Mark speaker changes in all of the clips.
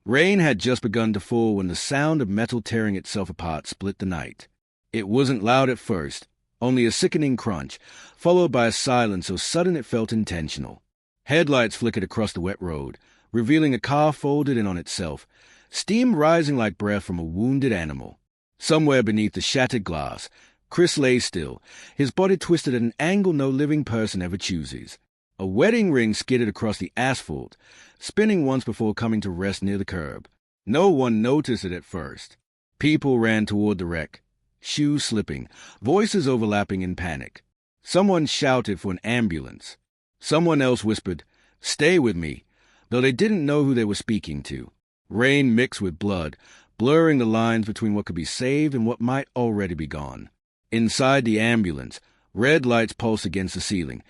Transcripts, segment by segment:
Speaker 1: Rain had just begun to fall when the sound of metal tearing itself apart split the night. It wasn't loud at first, only a sickening crunch, followed by a silence so sudden it felt intentional. Headlights flickered across the wet road, revealing a car folded in on itself, steam rising like breath from a wounded animal. Somewhere beneath the shattered glass, Chris lay still, his body twisted at an angle no living person ever chooses. A wedding ring skidded across the asphalt, spinning once before coming to rest near the curb. No one noticed it at first. People ran toward the wreck, shoes slipping, voices overlapping in panic. Someone shouted for an ambulance. Someone else whispered, "Stay with me," though they didn't know who they were speaking to. Rain mixed with blood, blurring the lines between what could be saved and what might already be gone. Inside the ambulance, red lights pulsed against the ceiling,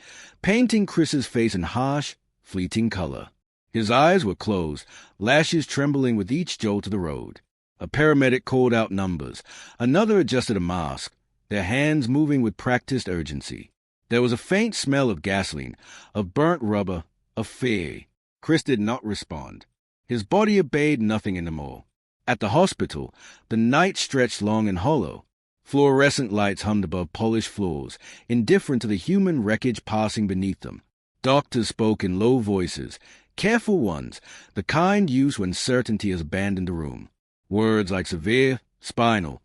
Speaker 1: painting Chris's face in harsh, fleeting color. His eyes were closed, lashes trembling with each jolt of the road. A paramedic called out numbers. Another adjusted a mask, their hands moving with practiced urgency. There was a faint smell of gasoline, of burnt rubber, of fear. Chris did not respond. His body obeyed nothing anymore. At the hospital, the night stretched long and hollow. Fluorescent lights hummed above polished floors, indifferent to the human wreckage passing beneath them. Doctors spoke in low voices, careful ones, the kind used when certainty has abandoned the room. Words like severe, spinal,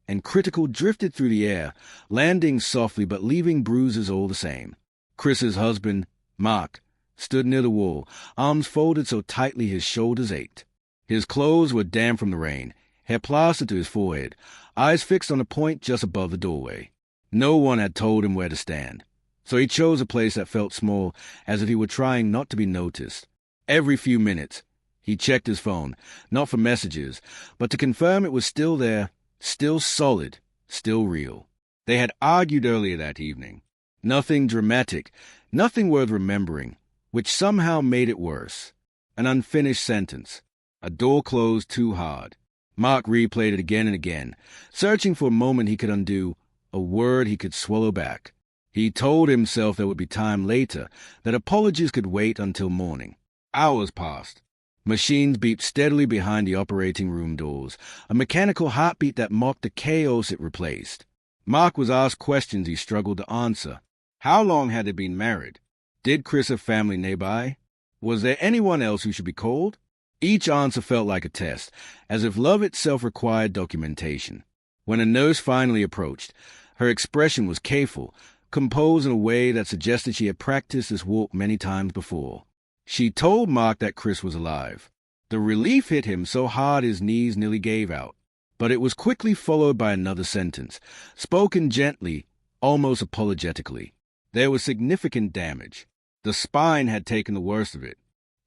Speaker 1: and critical drifted through the air, landing softly but leaving bruises all the same. Chris's husband, Mark, stood near the wall, arms folded so tightly his shoulders ached. His clothes were damp from the rain, hair plastered to his forehead, eyes fixed on a point just above the doorway. No one had told him where to stand, so he chose a place that felt small, as if he were trying not to be noticed. Every few minutes, he checked his phone, not for messages, but to confirm it was still there, still solid, still real. They had argued earlier that evening. Nothing dramatic, nothing worth remembering, which somehow made it worse. An unfinished sentence. A door closed too hard. Mark replayed it again and again, searching for a moment he could undo, a word he could swallow back. He told himself there would be time later, that apologies could wait until morning. Hours passed. Machines beeped steadily behind the operating room doors, a mechanical heartbeat that mocked the chaos it replaced. Mark was asked questions he struggled to answer. How long had they been married? Did Chris have family nearby? Was there anyone else who should be called? Each answer felt like a test, as if love itself required documentation. When a nurse finally approached, her expression was careful, composed in a way that suggested she had practiced this walk many times before. She told Mark that Chris was alive. The relief hit him so hard his knees nearly gave out. But it was quickly followed by another sentence, spoken gently, almost apologetically. There was significant damage. The spine had taken the worst of it.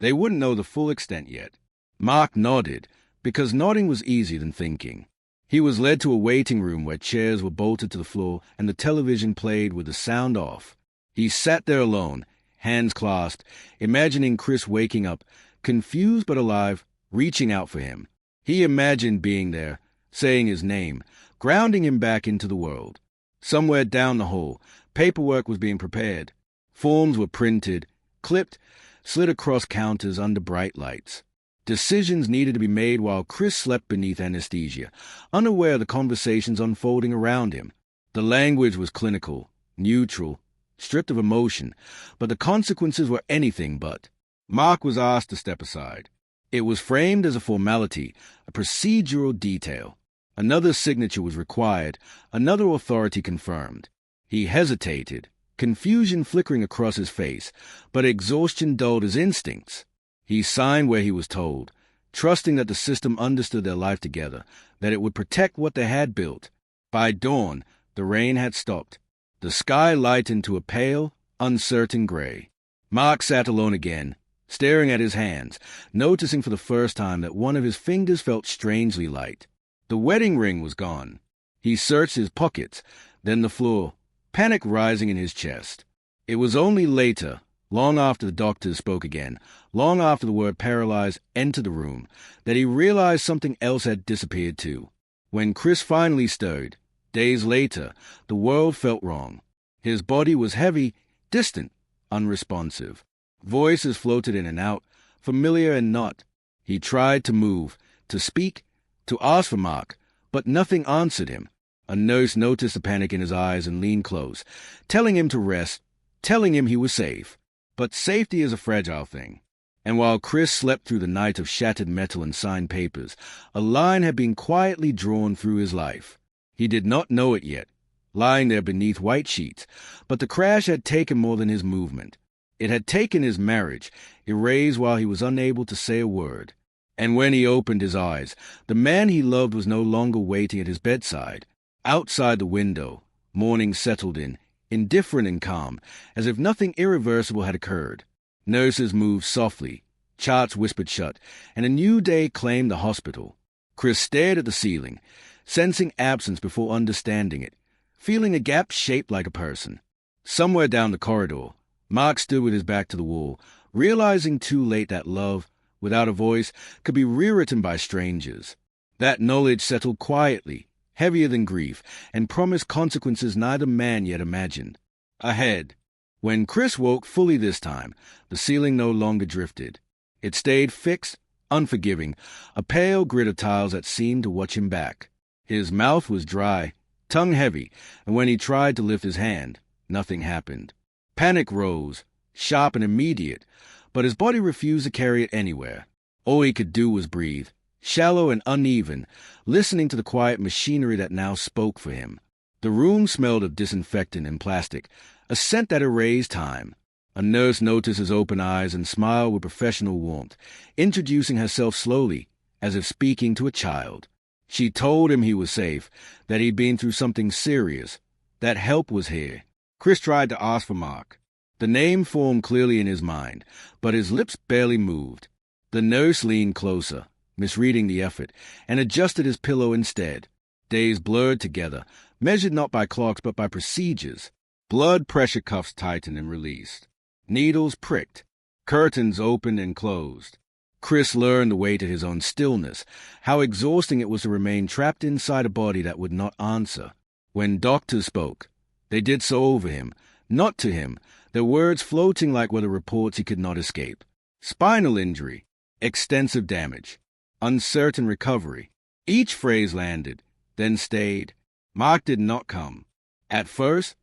Speaker 1: They wouldn't know the full extent yet. Mark nodded, because nodding was easier than thinking. He was led to a waiting room where chairs were bolted to the floor and the television played with the sound off. He sat there alone, hands clasped, imagining Chris waking up, confused but alive, reaching out for him. He imagined being there, saying his name, grounding him back into the world. Somewhere down the hall, paperwork was being prepared. Forms were printed, clipped, slid across counters under bright lights. Decisions needed to be made while Chris slept beneath anesthesia, unaware of the conversations unfolding around him. The language was clinical, neutral, stripped of emotion, but the consequences were anything but. Mark was asked to step aside. It was framed as a formality, a procedural detail. Another signature was required, another authority confirmed. He hesitated, confusion flickering across his face, but exhaustion dulled his instincts. He signed where he was told, trusting that the system understood their life together, that it would protect what they had built. By dawn, the rain had stopped. The sky lightened to a pale, uncertain gray. Mark sat alone again, staring at his hands, noticing for the first time that one of his fingers felt strangely light. The wedding ring was gone. He searched his pockets, then the floor, panic rising in his chest. It was only later, long after the doctors spoke again, long after the word paralyzed entered the room, that he realized something else had disappeared too. When Chris finally stirred, days later, the world felt wrong. His body was heavy, distant, unresponsive. Voices floated in and out, familiar and not. He tried to move, to speak, to ask for Mark, but nothing answered him. A nurse noticed the panic in his eyes and leaned close, telling him to rest, telling him he was safe. But safety is a fragile thing. And while Chris slept through the night of shattered metal and signed papers, a line had been quietly drawn through his life. He did not know it yet, lying there beneath white sheets, but the crash had taken more than his movement. It had taken his marriage, erased while he was unable to say a word. And when he opened his eyes, the man he loved was no longer waiting at his bedside. Outside the window, morning settled in, indifferent and calm, as if nothing irreversible had occurred. Nurses moved softly, charts whispered shut, and a new day claimed the hospital. Chris stared at the ceiling, sensing absence before understanding it, feeling a gap shaped like a person. Somewhere down the corridor, Mark stood with his back to the wall, realizing too late that love, without a voice, could be rewritten by strangers. That knowledge settled quietly, heavier than grief, and promised consequences neither man yet imagined. Ahead. When Chris woke fully this time, the ceiling no longer drifted. It stayed fixed, unforgiving, a pale grid of tiles that seemed to watch him back. His mouth was dry, tongue heavy, and when he tried to lift his hand, nothing happened. Panic rose, sharp and immediate, but his body refused to carry it anywhere. All he could do was breathe, shallow and uneven, listening to the quiet machinery that now spoke for him. The room smelled of disinfectant and plastic, a scent that erased time. A nurse noticed his open eyes and smiled with professional warmth, introducing herself slowly, as if speaking to a child. She told him he was safe, that he'd been through something serious, that help was here. Chris tried to ask for Mark. The name formed clearly in his mind, but his lips barely moved. The nurse leaned closer, misreading the effort, and adjusted his pillow instead. Days blurred together, measured not by clocks but by procedures. Blood pressure cuffs tightened and released. Needles pricked. Curtains opened and closed. Chris learned the weight of his own stillness, how exhausting it was to remain trapped inside a body that would not answer. When doctors spoke, they did so over him, not to him, their words floating like were the reports he could not escape. Spinal injury, extensive damage, uncertain recovery. Each phrase landed, then stayed. Mark did not come. At first,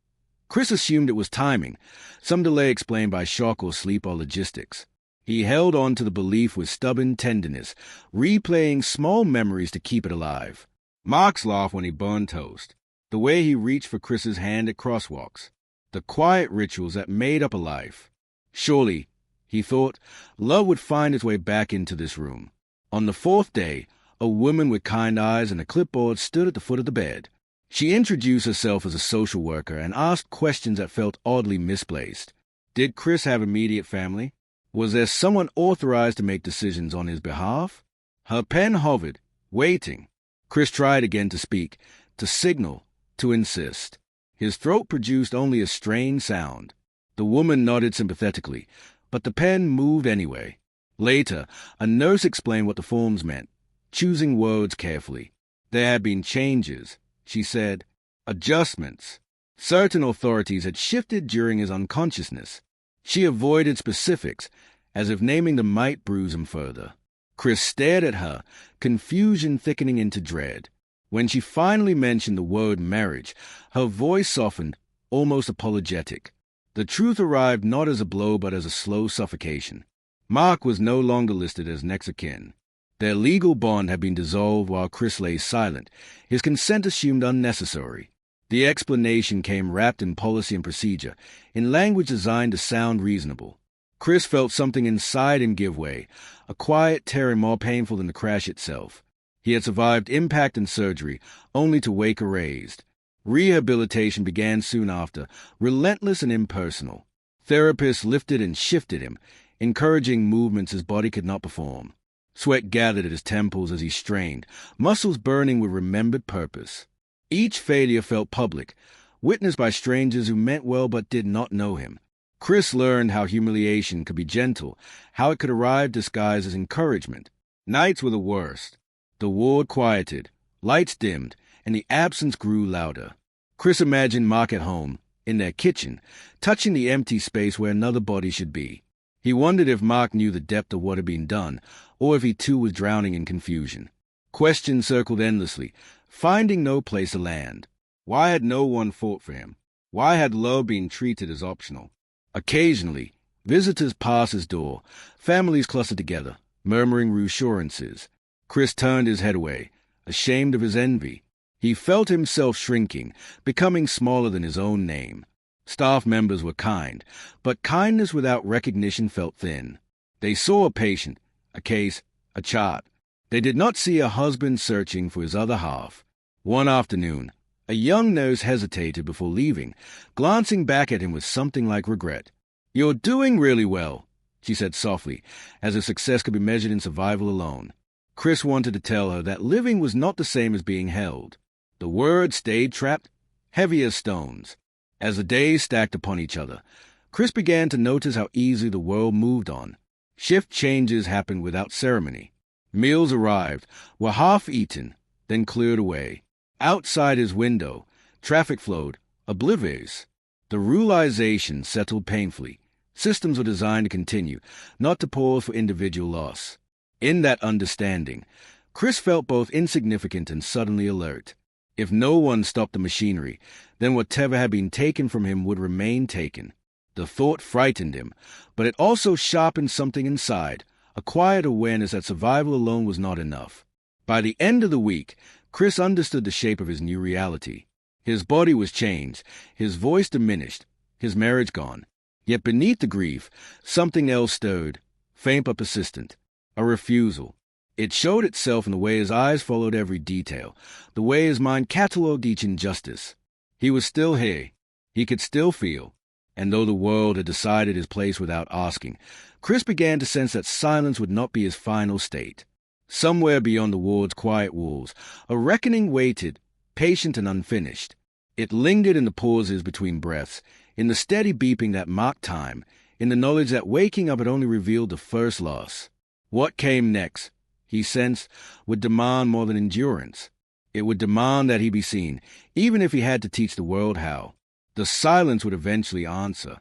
Speaker 1: Chris assumed it was timing, some delay explained by shock or sleep or logistics. He held on to the belief with stubborn tenderness, replaying small memories to keep it alive. Mark's laugh when he burned toast, the way he reached for Chris's hand at crosswalks, the quiet rituals that made up a life. Surely, he thought, love would find its way back into this room. On the fourth day, a woman with kind eyes and a clipboard stood at the foot of the bed. She introduced herself as a social worker and asked questions that felt oddly misplaced. Did Chris have immediate family? Was there someone authorized to make decisions on his behalf? Her pen hovered, waiting. Chris tried again to speak, to signal, to insist. His throat produced only a strained sound. The woman nodded sympathetically, but the pen moved anyway. Later, a nurse explained what the forms meant, choosing words carefully. There had been changes, she said, adjustments. Certain authorities had shifted during his unconsciousness. She avoided specifics, as if naming them might bruise him further. Chris stared at her, confusion thickening into dread. When she finally mentioned the word marriage, her voice softened, almost apologetic. The truth arrived not as a blow but as a slow suffocation. Mark was no longer listed as next of kin. Their legal bond had been dissolved while Chris lay silent, his consent assumed unnecessary. The explanation came wrapped in policy and procedure, in language designed to sound reasonable. Chris felt something inside him give way, a quiet tearing more painful than the crash itself. He had survived impact and surgery, only to wake erased. Rehabilitation began soon after, relentless and impersonal. Therapists lifted and shifted him, encouraging movements his body could not perform. Sweat gathered at his temples as he strained, muscles burning with remembered purpose. Each failure felt public, witnessed by strangers who meant well but did not know him. Chris learned how humiliation could be gentle, how it could arrive disguised as encouragement. Nights were the worst. The ward quieted, lights dimmed, and the absence grew louder. Chris imagined Mark at home, in their kitchen, touching the empty space where another body should be. He wondered if Mark knew the depth of what had been done, or if he too was drowning in confusion. Questions circled endlessly, finding no place to land. Why had no one fought for him? Why had love been treated as optional? Occasionally, visitors passed his door, families clustered together, murmuring reassurances. Chris turned his head away, ashamed of his envy. He felt himself shrinking, becoming smaller than his own name. Staff members were kind, but kindness without recognition felt thin. They saw a patient, a case, a chart. They did not see a husband searching for his other half. One afternoon, a young nurse hesitated before leaving, glancing back at him with something like regret. "You're doing really well," she said softly, as if success could be measured in survival alone. Chris wanted to tell her that living was not the same as being held. The words stayed trapped, heavy as stones. As the days stacked upon each other, Chris began to notice how easily the world moved on. Shift changes happened without ceremony. Meals arrived, were half eaten, then cleared away. Outside his window, traffic flowed, oblivious. The realization settled painfully. Systems were designed to continue, not to pause for individual loss. In that understanding, Chris felt both insignificant and suddenly alert. If no one stopped the machinery, then whatever had been taken from him would remain taken. The thought frightened him, but it also sharpened something inside, a quiet awareness that survival alone was not enough. By the end of the week, Chris understood the shape of his new reality. His body was changed, his voice diminished, his marriage gone. Yet beneath the grief, something else stirred, faint but persistent, a refusal. It showed itself in the way his eyes followed every detail, the way his mind catalogued each injustice. He was still here. He could still feel. And though the world had decided his place without asking, Chris began to sense that silence would not be his final state. Somewhere beyond the ward's quiet walls, a reckoning waited, patient and unfinished. It lingered in the pauses between breaths, in the steady beeping that marked time, in the knowledge that waking up had only revealed the first loss. What came next, he sensed, would demand more than endurance. It would demand that he be seen, even if he had to teach the world how. The silence would eventually answer.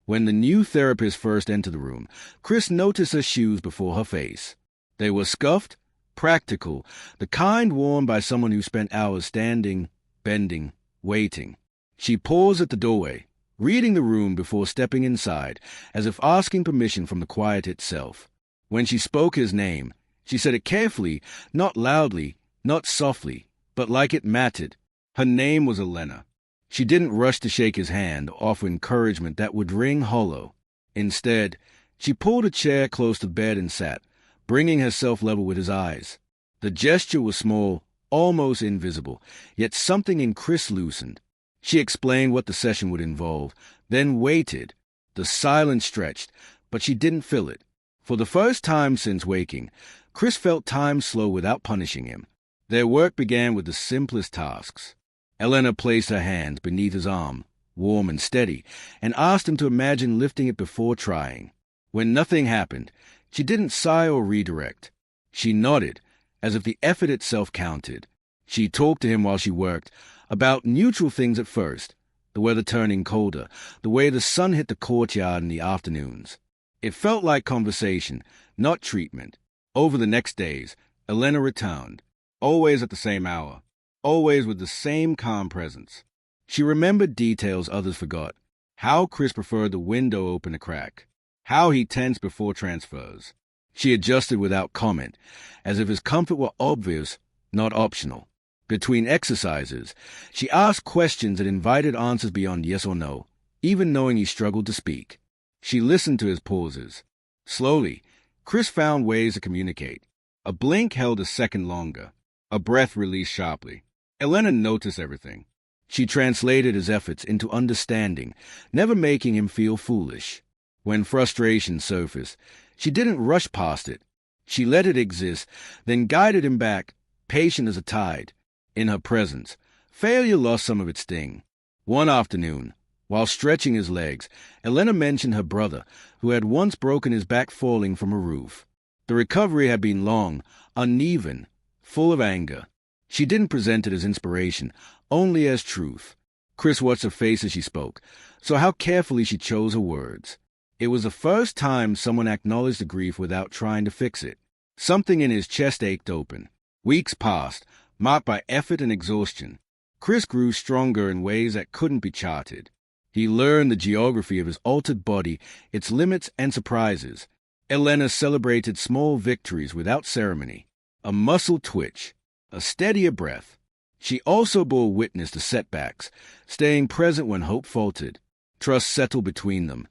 Speaker 1: When the new therapist first entered the room, Chris noticed her shoes before her face. They were scuffed, practical, the kind worn by someone who spent hours standing, bending, waiting. She paused at the doorway, reading the room before stepping inside, as if asking permission from the quiet itself. When she spoke his name, she said it carefully, not loudly, not softly, but like it mattered. Her name was Elena. She didn't rush to shake his hand or offer encouragement that would ring hollow. Instead, she pulled a chair close to the bed and sat, bringing herself level with his eyes. The gesture was small, almost invisible, yet something in Chris loosened. She explained what the session would involve, then waited. The silence stretched, but she didn't fill it. For the first time since waking, Chris felt time slow without punishing him. Their work began with the simplest tasks. Elena placed her hand beneath his arm, warm and steady, and asked him to imagine lifting it before trying. When nothing happened, she didn't sigh or redirect. She nodded, as if the effort itself counted. She talked to him while she worked, about neutral things at first, the weather turning colder, the way the sun hit the courtyard in the afternoons. It felt like conversation, not treatment. Over the next days, Elena returned, always at the same hour, always with the same calm presence. She remembered details others forgot, how Chris preferred the window open a crack, how he tensed before transfers. She adjusted without comment, as if his comfort were obvious, not optional. Between exercises, she asked questions that invited answers beyond yes or no, even knowing he struggled to speak. She listened to his pauses. Slowly, Chris found ways to communicate. A blink held a second longer. A breath released sharply. Elena noticed everything. She translated his efforts into understanding, never making him feel foolish. When frustration surfaced, she didn't rush past it. She let it exist, then guided him back, patient as a tide. In her presence, failure lost some of its sting. One afternoon, while stretching his legs, Elena mentioned her brother, who had once broken his back falling from a roof. The recovery had been long, uneven, full of anger. She didn't present it as inspiration, only as truth. Chris watched her face as she spoke, saw how carefully she chose her words. It was the first time someone acknowledged the grief without trying to fix it. Something in his chest ached open. Weeks passed, marked by effort and exhaustion. Chris grew stronger in ways that couldn't be charted. He learned the geography of his altered body, its limits and surprises. Elena celebrated small victories without ceremony. A muscle twitch, a steadier breath. She also bore witness to setbacks, staying present when hope faltered. Trust settled between them,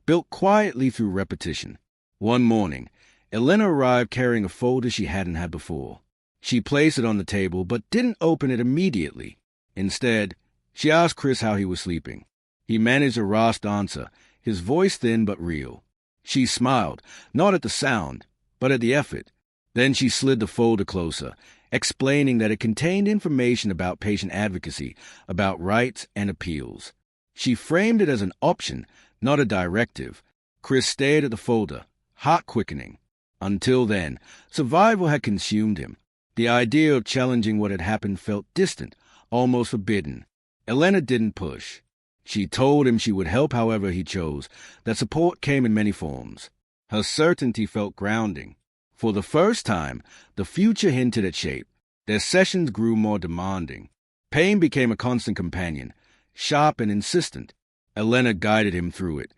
Speaker 1: built quietly through repetition. One morning, Elena arrived carrying a folder she hadn't had before. She placed it on the table but didn't open it immediately. Instead, she asked Chris how he was sleeping. He managed a rasped answer, his voice thin but real. She smiled, not at the sound, but at the effort. Then she slid the folder closer, explaining that it contained information about patient advocacy, about rights and appeals. She framed it as an option, not a directive. Chris stared at the folder, heart quickening. Until then, survival had consumed him. The idea of challenging what had happened felt distant, almost forbidden. Elena didn't push. She told him she would help however he chose, that support came in many forms. Her certainty felt grounding. For the first time, the future hinted at shape. Their sessions grew more demanding. Pain became a constant companion, sharp and insistent. Elena guided him through it,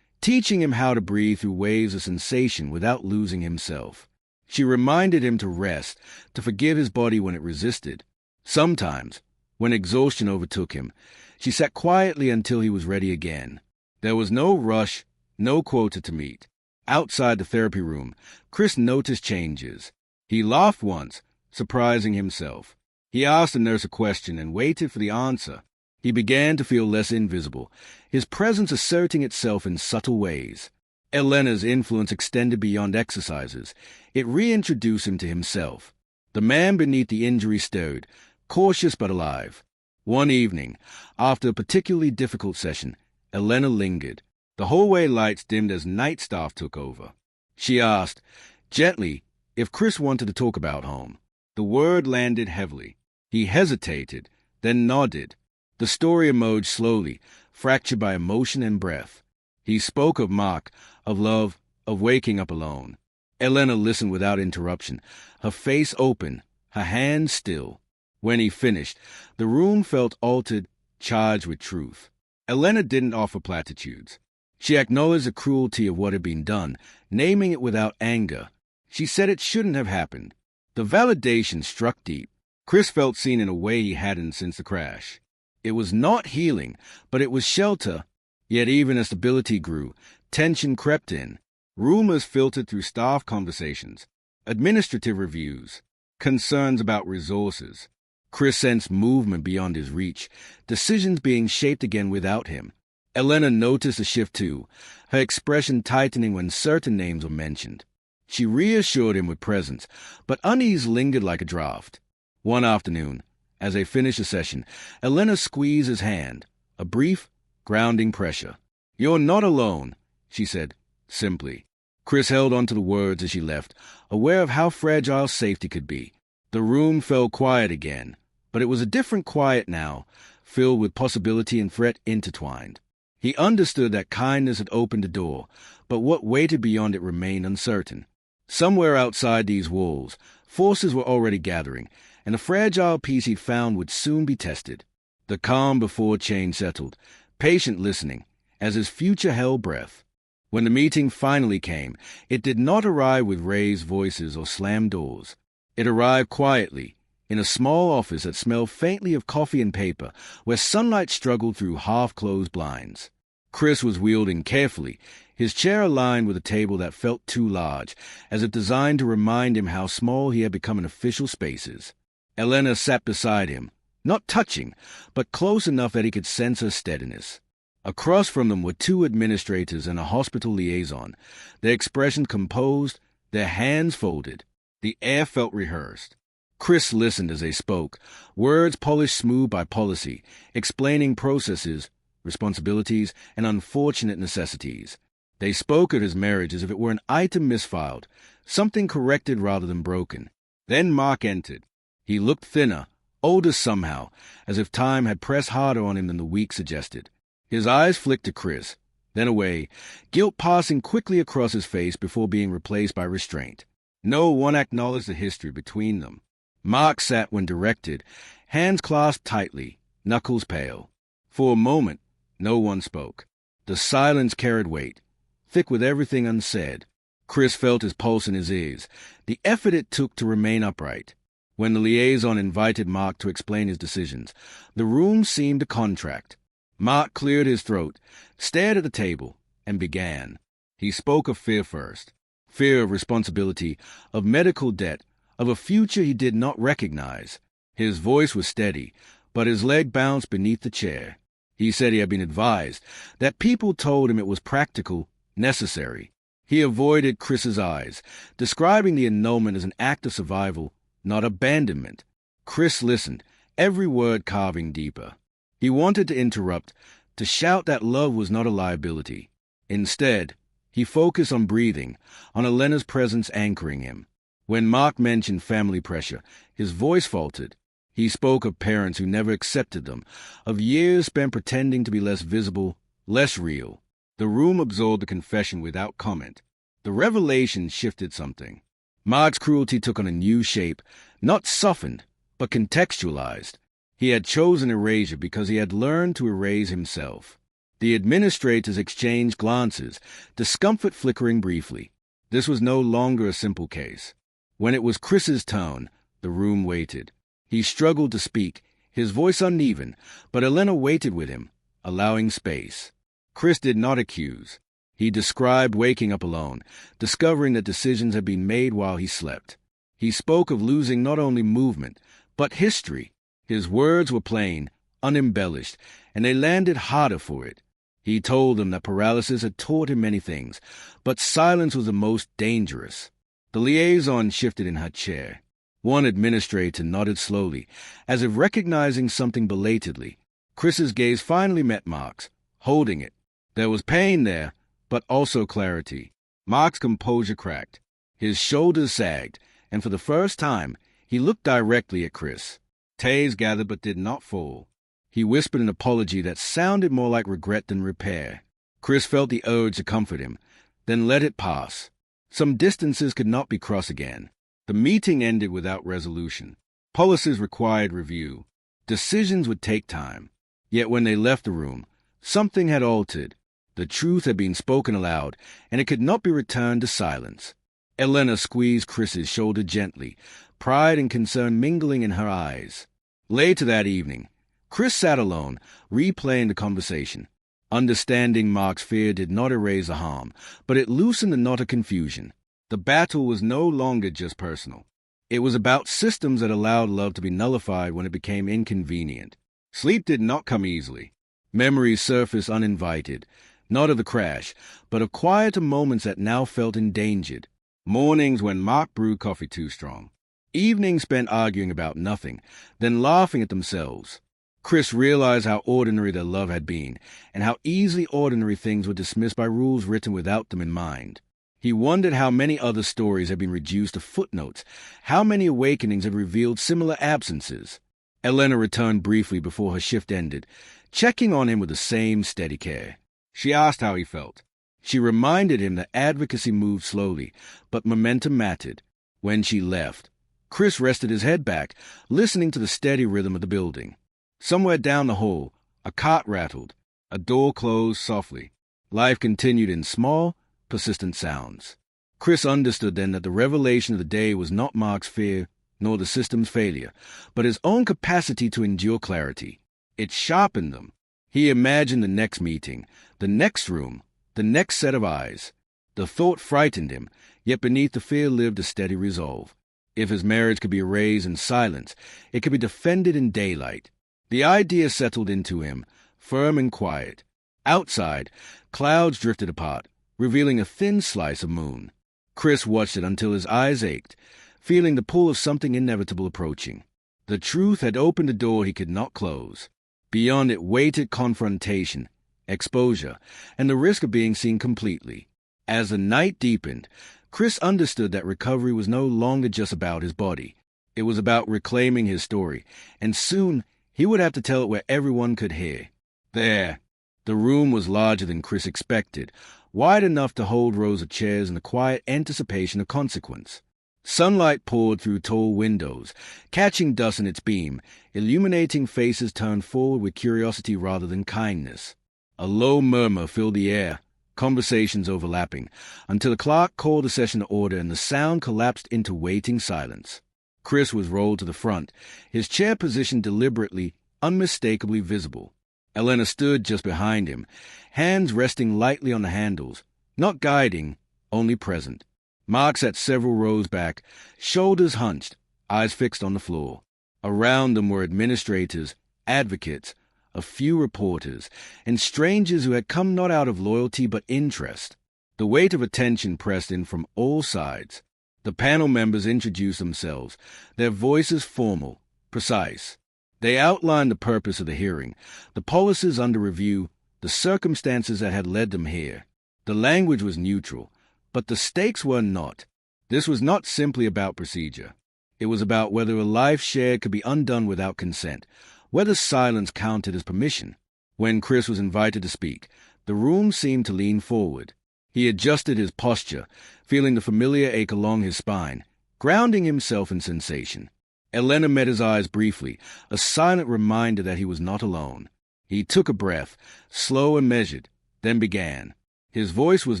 Speaker 1: teaching him how to breathe through waves of sensation without losing himself. She reminded him to rest, to forgive his body when it resisted. Sometimes, when exhaustion overtook him, she sat quietly until he was ready again. There was no rush, no quota to meet. Outside the therapy room, Chris noticed changes. He laughed once, surprising himself. He asked the nurse a question and waited for the answer. He began to feel less invisible, his presence asserting itself in subtle ways. Elena's influence extended beyond exercises. It reintroduced him to himself. The man beneath the injury stirred, cautious but alive. One evening, after a particularly difficult session, Elena lingered. The hallway lights dimmed as night staff took over. She asked, gently, if Chris wanted to talk about home. The word landed heavily. He hesitated, then nodded. The story emerged slowly, fractured by emotion and breath. He spoke of Mark, of love, of waking up alone. Elena listened without interruption, her face open, her hands still. When he finished, the room felt altered, charged with truth. Elena didn't offer platitudes. She acknowledged the cruelty of what had been done, naming it without anger. She said it shouldn't have happened. The validation struck deep. Chris felt seen in a way he hadn't since the crash. It was not healing, but it was shelter. Yet even as stability grew, tension crept in. Rumors filtered through staff conversations, administrative reviews, concerns about resources. Chris sensed movement beyond his reach, decisions being shaped again without him. Elena noticed a shift too, her expression tightening when certain names were mentioned. She reassured him with presence, but unease lingered like a draft. One afternoon, as they finished a session, Elena squeezed his hand, a brief, grounding pressure. "You're not alone," she said, simply. Chris held on to the words as she left, aware of how fragile safety could be. The room fell quiet again, but it was a different quiet now, filled with possibility and threat intertwined. He understood that kindness had opened the door, but what waited beyond it remained uncertain. Somewhere outside these walls, forces were already gathering, and the fragile peace he found would soon be tested. The calm before change settled, patient listening, as his future held breath. When the meeting finally came, it did not arrive with raised voices or slammed doors. It arrived quietly, in a small office that smelled faintly of coffee and paper, where sunlight struggled through half-closed blinds. Chris was wielding carefully, his chair aligned with a table that felt too large, as if designed to remind him how small he had become in official spaces. Elena sat beside him, not touching, but close enough that he could sense her steadiness. Across from them were two administrators and a hospital liaison, their expressions composed, their hands folded. The air felt rehearsed. Chris listened as they spoke, words polished smooth by policy, explaining processes, responsibilities, and unfortunate necessities. They spoke of his marriage as if it were an item misfiled, something corrected rather than broken. Then Mark entered. He looked thinner, older somehow, as if time had pressed harder on him than the week suggested. His eyes flicked to Chris, then away, guilt passing quickly across his face before being replaced by restraint. No one acknowledged the history between them. Mark sat when directed, hands clasped tightly, knuckles pale. For a moment, no one spoke. The silence carried weight, thick with everything unsaid. Chris felt his pulse in his ears, the effort it took to remain upright. When the liaison invited Mark to explain his decisions, the room seemed to contract. Mark cleared his throat, stared at the table, and began. He spoke of fear first. Fear of responsibility, of medical debt, of a future he did not recognize. His voice was steady, but his leg bounced beneath the chair. He said he had been advised, that people told him it was practical, necessary. He avoided Chris's eyes, describing the annulment as an act of survival, not abandonment. Chris listened, every word carving deeper. He wanted to interrupt, to shout that love was not a liability. Instead, he focused on breathing, on Elena's presence anchoring him. When Mark mentioned family pressure, his voice faltered. He spoke of parents who never accepted them, of years spent pretending to be less visible, less real. The room absorbed the confession without comment. The revelation shifted something. Mark's cruelty took on a new shape, not softened, but contextualized. He had chosen erasure because he had learned to erase himself. The administrators exchanged glances, discomfort flickering briefly. This was no longer a simple case. When it was Chris's turn, the room waited. He struggled to speak, his voice uneven, but Elena waited with him, allowing space. Chris did not accuse. He described waking up alone, discovering that decisions had been made while he slept. He spoke of losing not only movement, but history. His words were plain, unembellished, and they landed harder for it. He told them that paralysis had taught him many things, but silence was the most dangerous. The liaison shifted in her chair. One administrator nodded slowly, as if recognizing something belatedly. Chris's gaze finally met Mark's, holding it. There was pain there, but also clarity. Mark's composure cracked. His shoulders sagged, and for the first time, he looked directly at Chris. Tays gathered but did not fall. He whispered an apology that sounded more like regret than repair. Chris felt the urge to comfort him, then let it pass. Some distances could not be crossed again. The meeting ended without resolution. Policies required review. Decisions would take time. Yet when they left the room, something had altered. The truth had been spoken aloud, and it could not be returned to silence. Elena squeezed Chris's shoulder gently, pride and concern mingling in her eyes. Later that evening, Chris sat alone, replaying the conversation. Understanding Mark's fear did not erase the harm, but it loosened the knot of confusion. The battle was no longer just personal. It was about systems that allowed love to be nullified when it became inconvenient. Sleep did not come easily. Memories surfaced uninvited, not of the crash, but of quieter moments that now felt endangered. Mornings when Mark brewed coffee too strong. Evenings spent arguing about nothing, then laughing at themselves. Chris realized how ordinary their love had been, and how easily ordinary things were dismissed by rules written without them in mind. He wondered how many other stories had been reduced to footnotes, how many awakenings had revealed similar absences. Elena returned briefly before her shift ended, checking on him with the same steady care. She asked how he felt. She reminded him that advocacy moved slowly, but momentum mattered. When she left, Chris rested his head back, listening to the steady rhythm of the building. Somewhere down the hall, a cart rattled. A door closed softly. Life continued in small, persistent sounds. Chris understood then that the revelation of the day was not Mark's fear, nor the system's failure, but his own capacity to endure clarity. It sharpened them. He imagined the next meeting, the next room, the next set of eyes. The thought frightened him, yet beneath the fear lived a steady resolve. If his marriage could be erased in silence, it could be defended in daylight. The idea settled into him, firm and quiet. Outside, clouds drifted apart, revealing a thin slice of moon. Chris watched it until his eyes ached, feeling the pull of something inevitable approaching. The truth had opened a door he could not close. Beyond it waited confrontation, exposure, and the risk of being seen completely. As the night deepened, Chris understood that recovery was no longer just about his body. It was about reclaiming his story, and soon he would have to tell it where everyone could hear. There. The room was larger than Chris expected, wide enough to hold rows of chairs in the quiet anticipation of consequence. Sunlight poured through tall windows, catching dust in its beam, illuminating faces turned forward with curiosity rather than kindness. A low murmur filled the air, conversations overlapping, until the clerk called the session to order and the sound collapsed into waiting silence. Chris was rolled to the front, his chair positioned deliberately, unmistakably visible. Elena stood just behind him, hands resting lightly on the handles, not guiding, only present. Mark sat several rows back, shoulders hunched, eyes fixed on the floor. Around them were administrators, advocates, a few reporters, and strangers who had come not out of loyalty but interest. The weight of attention pressed in from all sides. The panel members introduced themselves, their voices formal, precise. They outlined the purpose of the hearing, the policies under review, the circumstances that had led them here. The language was neutral, but the stakes were not. This was not simply about procedure. It was about whether a life shared could be undone without consent, whether silence counted as permission. When Chris was invited to speak, the room seemed to lean forward. He adjusted his posture, feeling the familiar ache along his spine, grounding himself in sensation. Elena met his eyes briefly, a silent reminder that he was not alone. He took a breath, slow and measured, then began. His voice was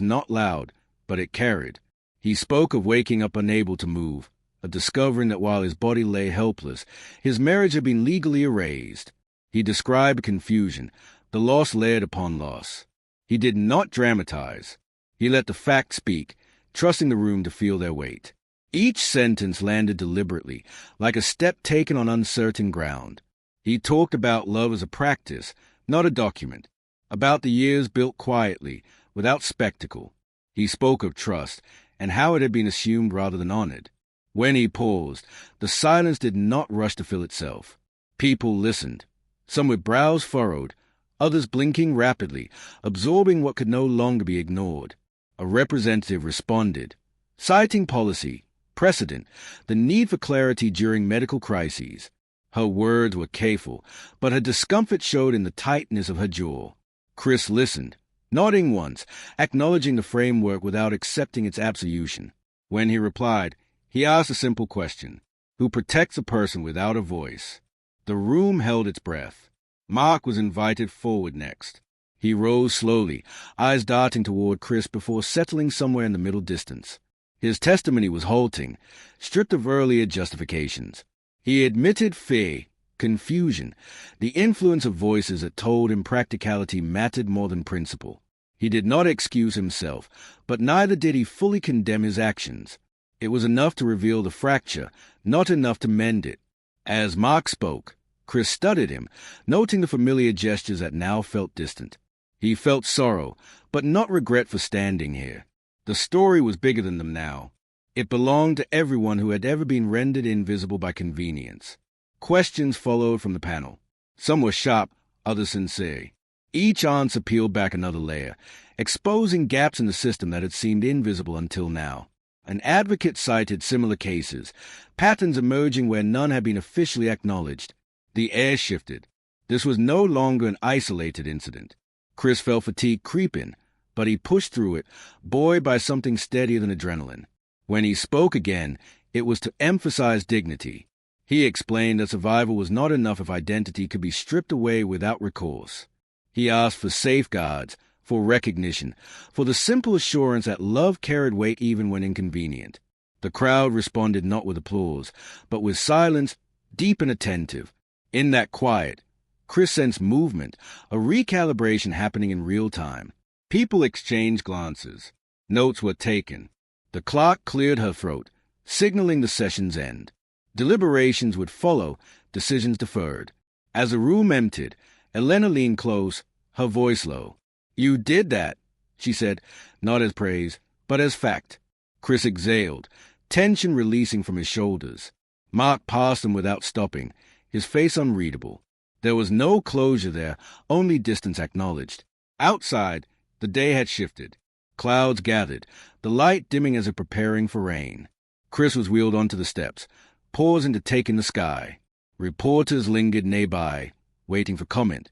Speaker 1: not loud, but it carried. He spoke of waking up unable to move, of discovering that while his body lay helpless, his marriage had been legally erased. He described confusion, the loss layered upon loss. He did not dramatize. He let the facts speak, trusting the room to feel their weight. Each sentence landed deliberately, like a step taken on uncertain ground. He talked about love as a practice, not a document, about the years built quietly, without spectacle. He spoke of trust, and how it had been assumed rather than honored. When he paused, the silence did not rush to fill itself. People listened, some with brows furrowed, others blinking rapidly, absorbing what could no longer be ignored. A representative responded, citing policy, precedent, the need for clarity during medical crises. Her words were careful, but her discomfort showed in the tightness of her jaw. Chris listened, nodding once, acknowledging the framework without accepting its absolution. When he replied, he asked a simple question: who protects a person without a voice? The room held its breath. Mark was invited forward next. He rose slowly, eyes darting toward Chris before settling somewhere in the middle distance. His testimony was halting, stripped of earlier justifications. He admitted fear, confusion, the influence of voices that told him practicality mattered more than principle. He did not excuse himself, but neither did he fully condemn his actions. It was enough to reveal the fracture, not enough to mend it. As Mark spoke, Chris studied him, noting the familiar gestures that now felt distant. He felt sorrow, but not regret for standing here. The story was bigger than them now. It belonged to everyone who had ever been rendered invisible by convenience. Questions followed from the panel. Some were sharp, others sincere. Each answer peeled back another layer, exposing gaps in the system that had seemed invisible until now. An advocate cited similar cases, patterns emerging where none had been officially acknowledged. The air shifted. This was no longer an isolated incident. Chris felt fatigue creep in, but he pushed through it, buoyed by something steadier than adrenaline. When he spoke again, it was to emphasize dignity. He explained that survival was not enough if identity could be stripped away without recourse. He asked for safeguards, for recognition, for the simple assurance that love carried weight even when inconvenient. The crowd responded not with applause, but with silence, deep and attentive. In that quiet, Chris sensed movement, a recalibration happening in real time. People exchanged glances. Notes were taken. The clerk cleared her throat, signaling the session's end. Deliberations would follow, decisions deferred. As the room emptied, Elena leaned close, her voice low. "You did that," she said, not as praise, but as fact. Chris exhaled, tension releasing from his shoulders. Mark passed him without stopping, his face unreadable. There was no closure there, only distance acknowledged. Outside, the day had shifted. Clouds gathered, the light dimming as if preparing for rain. Chris was wheeled onto the steps, pausing to take in the sky. Reporters lingered nearby, waiting for comment,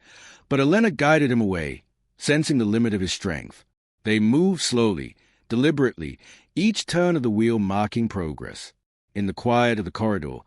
Speaker 1: but Elena guided him away, sensing the limit of his strength. They moved slowly, deliberately, each turn of the wheel marking progress. In the quiet of the corridor,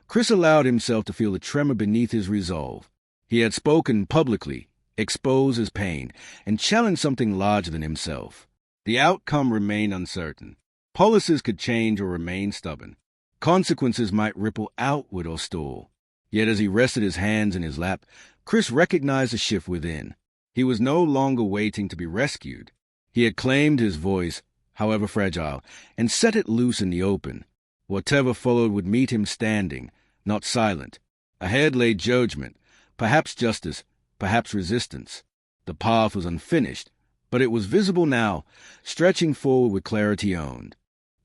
Speaker 1: Chris allowed himself to feel the tremor beneath his resolve. He had spoken publicly, exposed his pain, and challenged something larger than himself. The outcome remained uncertain. Policies could change or remain stubborn. Consequences might ripple outward or stall. Yet as he rested his hands in his lap, Chris recognized a shift within. He was no longer waiting to be rescued. He had claimed his voice, however fragile, and set it loose in the open. Whatever followed would meet him standing, not silent. Ahead lay judgment, perhaps justice, perhaps resistance. The path was unfinished, but it was visible now, stretching forward with clarity owned.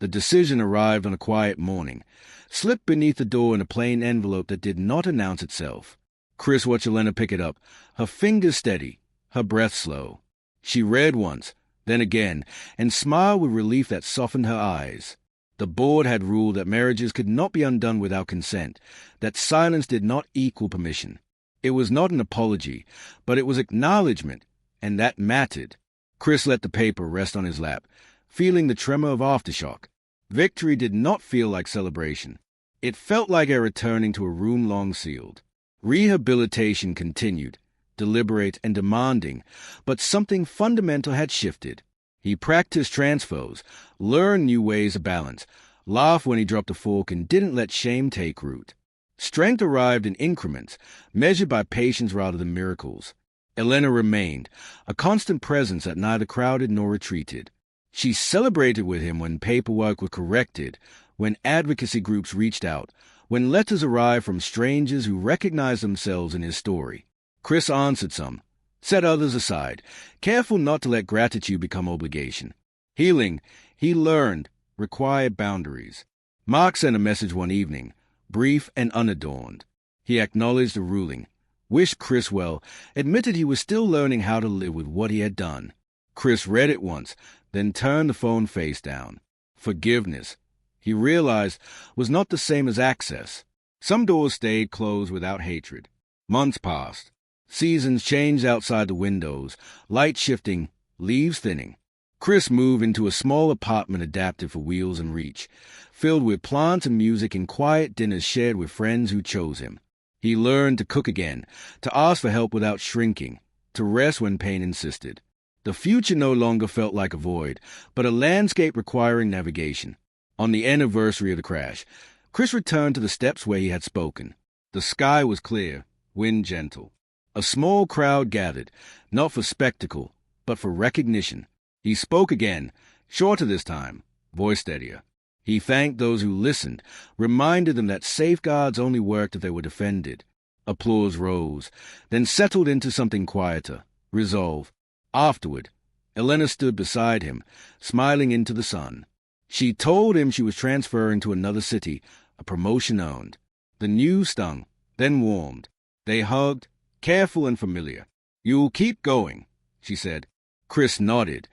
Speaker 1: The decision arrived on a quiet morning, slipped beneath the door in a plain envelope that did not announce itself. Chris watched Elena pick it up, her fingers steady, her breath slow. She read once, then again, and smiled with relief that softened her eyes. The board had ruled that marriages could not be undone without consent, that silence did not equal permission. It was not an apology, but it was acknowledgement, and that mattered. Chris let the paper rest on his lap, feeling the tremor of aftershock. Victory did not feel like celebration. It felt like a returning to a room long sealed. Rehabilitation continued, deliberate and demanding, but something fundamental had shifted. He practiced transfers, learned new ways of balance, laughed when he dropped a fork, and didn't let shame take root. Strength arrived in increments, measured by patience rather than miracles. Elena remained, a constant presence that neither crowded nor retreated. She celebrated with him when paperwork was corrected, when advocacy groups reached out, when letters arrived from strangers who recognized themselves in his story. Chris answered some, set others aside, careful not to let gratitude become obligation. Healing, he learned, required boundaries. Mark sent a message one evening, brief and unadorned. He acknowledged the ruling, wished Chris well, admitted he was still learning how to live with what he had done. Chris read it once, then turned the phone face down. Forgiveness, he realized, was not the same as access. Some doors stayed closed without hatred. Months passed. Seasons changed outside the windows, light shifting, leaves thinning. Chris moved into a small apartment adapted for wheels and reach, filled with plants and music and quiet dinners shared with friends who chose him. He learned to cook again, to ask for help without shrinking, to rest when pain insisted. The future no longer felt like a void, but a landscape requiring navigation. On the anniversary of the crash, Chris returned to the steps where he had spoken. The sky was clear, wind gentle. A small crowd gathered, not for spectacle, but for recognition. He spoke again, shorter this time, voice steadier. He thanked those who listened, reminded them that safeguards only worked if they were defended. Applause rose, then settled into something quieter, resolve. Afterward, Elena stood beside him, smiling into the sun. She told him she was transferring to another city, a promotion earned. The news stung, then warmed. They hugged, careful and familiar. "You'll keep going," she said. Chris nodded,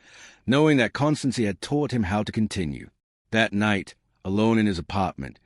Speaker 1: knowing that constancy had taught him how to continue. That night, alone in his apartment,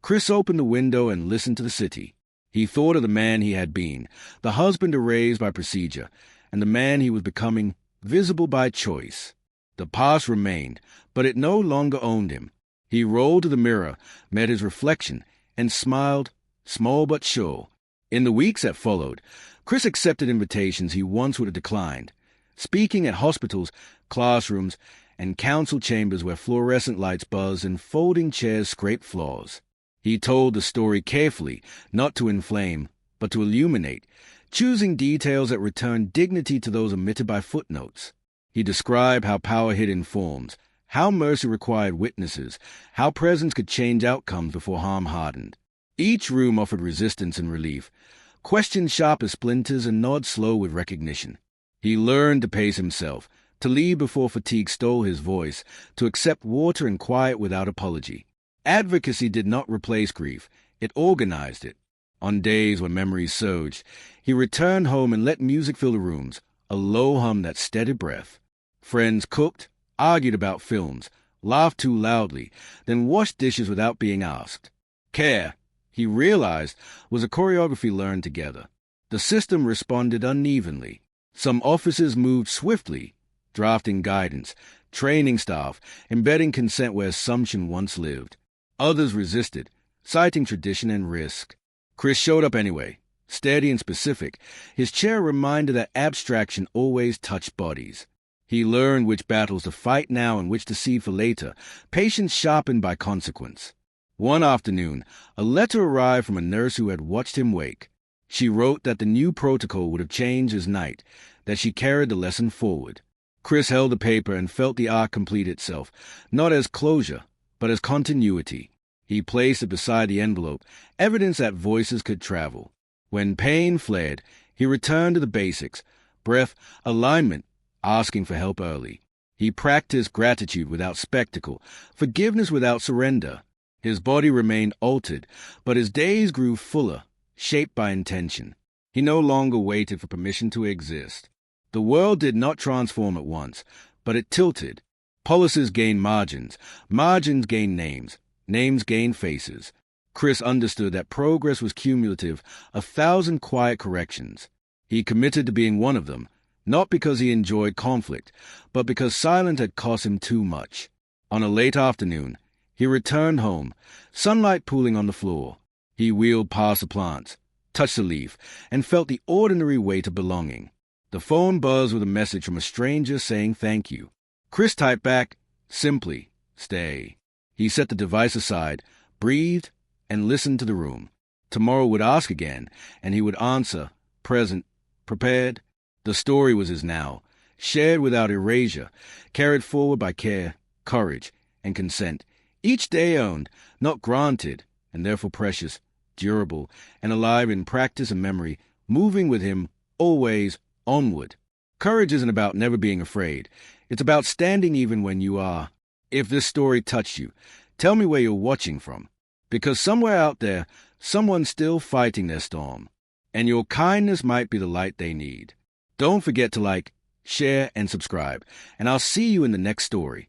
Speaker 1: Chris opened the window and listened to the city. He thought of the man he had been, the husband erased by procedure, and the man he was becoming, visible by choice. The past remained, but it no longer owned him. He rolled to the mirror, met his reflection, and smiled, small but sure. In the weeks that followed, Chris accepted invitations he once would have declined, speaking at hospitals, classrooms, and council chambers where fluorescent lights buzzed and folding chairs scraped floors. He told the story carefully, not to inflame, but to illuminate, choosing details that returned dignity to those omitted by footnotes. He described how power hid in forms, how mercy required witnesses, how presence could change outcomes before harm hardened. Each room offered resistance and relief, questions sharp as splinters and nods slow with recognition. He learned to pace himself, to leave before fatigue stole his voice, to accept water and quiet without apology. Advocacy did not replace grief, it organized it. On days when memories surged, he returned home and let music fill the rooms, a low hum that steadied breath. Friends cooked, argued about films, laughed too loudly, then washed dishes without being asked. Care, he realized, was a choreography learned together. The system responded unevenly. Some officers moved swiftly, drafting guidance, training staff, embedding consent where assumption once lived. Others resisted, citing tradition and risk. Chris showed up anyway, steady and specific, his chair a reminder that abstraction always touched bodies. He learned which battles to fight now and which to cede for later, patience sharpened by consequence. One afternoon, a letter arrived from a nurse who had watched him wake. She wrote that the new protocol would have changed his night, that she carried the lesson forward. Chris held the paper and felt the arc complete itself, not as closure, but as continuity. He placed it beside the envelope, evidence that voices could travel. When pain fled, he returned to the basics, breath, alignment, asking for help early. He practiced gratitude without spectacle, forgiveness without surrender. His body remained altered, but his days grew fuller, shaped by intention. He no longer waited for permission to exist. The world did not transform at once, but it tilted. Policies gained margins, margins gained names, names gained faces. Chris understood that progress was cumulative, 1,000 quiet corrections. He committed to being one of them, not because he enjoyed conflict, but because silence had cost him too much. On a late afternoon, he returned home, sunlight pooling on the floor. He wheeled past the plants, touched a leaf, and felt the ordinary weight of belonging. The phone buzzed with a message from a stranger saying thank you. Chris typed back, simply, stay. He set the device aside, breathed, and listened to the room. Tomorrow would ask again, and he would answer, present, prepared. The story was his now, shared without erasure, carried forward by care, courage, and consent. Each day owned, not granted, and therefore precious, durable, and alive in practice and memory, moving with him, always, onward. Courage isn't about never being afraid. It's about standing even when you are. If this story touched you, tell me where you're watching from. Because somewhere out there, someone's still fighting their storm. And your kindness might be the light they need. Don't forget to like, share, and subscribe. And I'll see you in the next story.